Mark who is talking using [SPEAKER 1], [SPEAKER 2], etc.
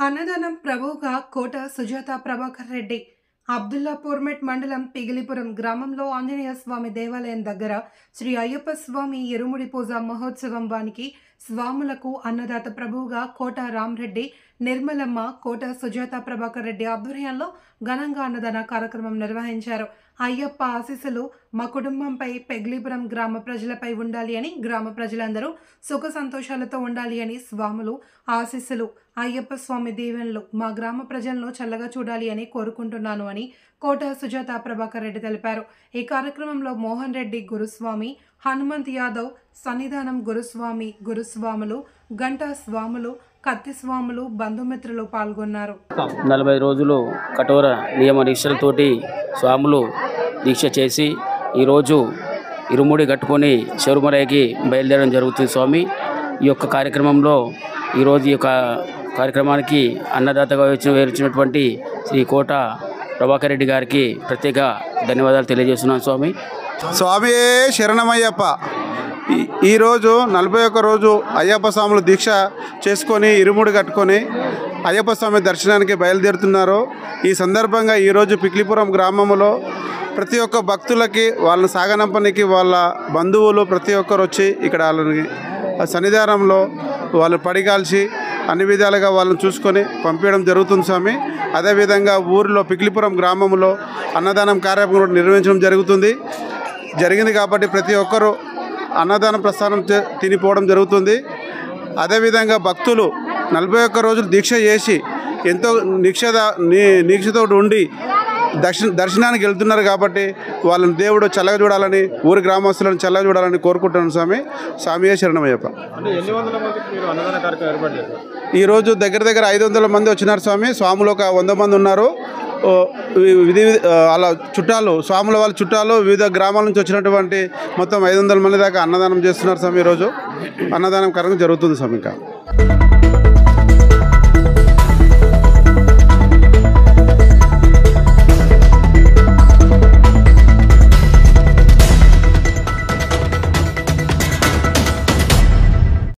[SPEAKER 1] అన్నదానం ప్రభువుగా కోట సుజాత ప్రభాకర్ రెడ్డి అబ్దుల్లాపూర్మెట్ మండలం పిగిలిపురం గ్రామంలో ఆంజనేయ స్వామి దేవాలయం దగ్గర శ్రీ అయ్యప్ప స్వామి ఇరుముడి పూజ మహోత్సవం వానికి స్వాములకు అన్నదాత ప్రభువుగా కోట రామరెడ్డి నిర్మలమ్మ కోట సుజాత ప్రభాకర్ రెడ్డి ఆధ్వర్యంలో ఘనంగా అన్నదాన కార్యక్రమం నిర్వహించారు. అయ్యప్ప ఆశీస్సులు మా కుటుంబంపై పెగ్లిపురం గ్రామ ప్రజలపై ఉండాలి అని, గ్రామ ప్రజలందరూ సుఖ సంతోషాలతో ఉండాలి అని, స్వాములు ఆశీస్సులు అయ్యప్ప స్వామి దీవెనలు మా గ్రామ ప్రజలను చల్లగా చూడాలి అని కోరుకుంటున్నాను అని కోట సుజాత ప్రభాకర్ రెడ్డి తెలిపారు. ఈ కార్యక్రమంలో మోహన్ రెడ్డి గురుస్వామి, హనుమంత్ యాదవ్, సన్నిధానం గురుస్వామి, గురుస్వాములు, గంటా స్వాములు, కత్తి స్వాములు, బంధుమిత్రులు పాల్గొన్నారు.
[SPEAKER 2] 40 రోజులు కఠోర నియమ నిష్టలతోటి స్వాములు దీక్ష చేసి ఈరోజు ఇరుముడి కట్టుకొని శబరిమలకి బయలుదేరడం జరుగుతుంది. స్వామి ఈ యొక్క కార్యక్రమంలో ఈరోజు ఈ యొక్క కార్యక్రమానికి అన్నదాతగా వచ్చినటువంటి శ్రీ కోట ప్రభాకర్ రెడ్డి గారికి ప్రత్యేక ధన్యవాదాలు తెలియజేస్తున్నాను.
[SPEAKER 3] స్వామి శరణమయ్యప్ప. ఈరోజు 41 రోజు అయ్యప్ప స్వాములు దీక్ష చేసుకొని ఇరుముడి కట్టుకొని అయ్యప్ప స్వామి దర్శనానికి బయలుదేరుతున్నారు. ఈ సందర్భంగా ఈరోజు పిక్లిపురం గ్రామంలో ప్రతి ఒక్క భక్తులకి వాళ్ళని సాగనంపనికి వాళ్ళ బంధువులు ప్రతి ఒక్కరు వచ్చి ఇక్కడ వాళ్ళని సన్నిధానంలో వాళ్ళు పడిగాల్చి అన్ని విధాలుగా వాళ్ళని చూసుకొని పంపించడం జరుగుతుంది స్వామి. అదేవిధంగా ఊరిలో పిక్లిపురం గ్రామంలో అన్నదానం కార్యక్రమం నిర్వహించడం జరిగింది కాబట్టి ప్రతి ఒక్కరూ అన్నదానం ప్రస్థానం తినిపోవడం జరుగుతుంది. అదేవిధంగా భక్తులు 41 రోజులు దీక్ష చేసి ఎంతో దీక్షతో ఉండి దర్శనానికి వెళ్తున్నారు కాబట్టి వాళ్ళని దేవుడు చల్లగా చూడాలని, ఊరి గ్రామస్తులను చల్లగా చూడాలని కోరుకుంటున్నాను స్వామి. స్వామియే శరణమయ్యప్ప. ఈరోజు దగ్గర 500 మంది వచ్చినారు స్వామి. స్వాములు ఒక 100 మంది ఉన్నారు. అలా చుట్టాలు, స్వాముల వాళ్ళ చుట్టాలు వివిధ గ్రామాల నుంచి వచ్చినటువంటి మొత్తం 500 మంది దాకా అన్నదానం చేస్తున్నారు స్వామి. ఈరోజు అన్నదానం కార్యక్రమం జరుగుతుంది స్వామి. ఇంకా